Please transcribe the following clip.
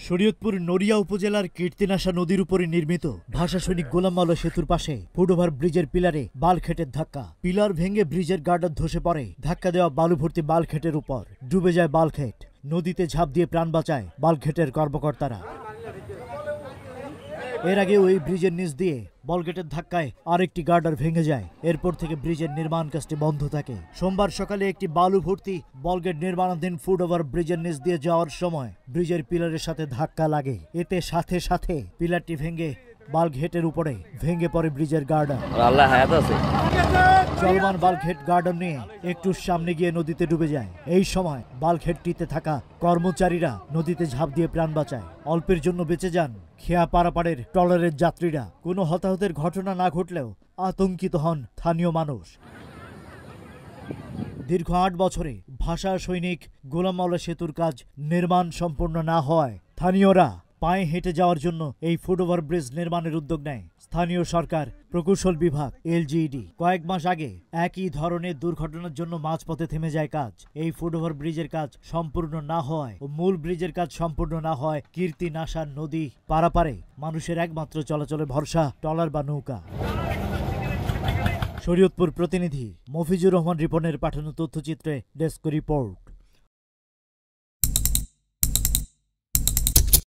শরীয়তপুর নড়িয়া উপজেলার কীর্তিনাশা নদীর উপরে নির্মিত ভাষা সৈনিক গোলাম মাওলা সেতুর পাশে ফুটওভার ব্রিজের পিলারে বালখেটের ধাক্কা। পিলার ভেঙে ব্রিজের গার্ডার ধসে পড়ে। ধাক্কা দেওয়া বালু ভর্তি বালখেটের উপর ডুবে যায় বালখেট। নদীতে ঝাঁপ দিয়ে প্রাণ বাঁচায় বালখেটের কর্মকর্তারা। এর আগে ওই ব্রিজের নিচ দিয়ে বলগেটের ধাক্কায় আরেকটি গার্ডার ভেঙে যায়। এরপর থেকে ব্রিজের নির্মাণ কাজটি বন্ধ থাকে। সোমবার সকালে একটি বালু ভর্তি বলগেট নির্মাণাধীন ফুটওভার ব্রিজের নিচ দিয়ে যাওয়ার সময় ব্রিজের পিলারের সাথে ধাক্কা লাগে। এতে সাথে সাথে পিলারটি ভেঙে বালঘেটের উপরে ভেঙে পড়ে ব্রিজের গার্ডার। চলমান বালঘেট গার্ডার নিয়ে একটু সামনে গিয়ে নদীতে ডুবে যায়। এই সময় বালঘেটটিতে থাকা কর্মচারীরা নদীতে ঝাঁপ দিয়ে প্রাণ বাঁচায়। অল্পের জন্য বেঁচে যান খেয়া পারাপাড়ের ট্রলারের যাত্রীরা। কোনো হতাহতের ঘটনা না ঘটলেও আতঙ্কিত হন স্থানীয় মানুষ। দীর্ঘ ৮ বছরে ভাষা সৈনিক গোলাম মাওলা সেতুর কাজ নির্মাণ সম্পূর্ণ না হওয়ায় স্থানীয়রা পায়ে হেঁটে যাওয়ার জন্য এই ফুটওভার ব্রিজ নির্মাণের উদ্যোগ নেয় স্থানীয় সরকার, প্রকৌশল বিভাগ, এলজিইডি। কয়েক মাস আগে একই ধরনের দুর্ঘটনার জন্য মাঝপথে থেমে যায় কাজ। এই ফুটওভার ব্রিজের কাজ সম্পূর্ণ না হওয়ায় ও মূল ব্রিজের কাজ সম্পূর্ণ না হওয়ায় কীর্তিনাশা নদী পারাপারে মানুষের একমাত্র চলাচলের ভরসা ট্রলার বা নৌকা। শরীয়তপুর প্রতিনিধি মফিজুর রহমান রিপনের পাঠানো তথ্যচিত্রে ডেস্ক রিপোর্ট।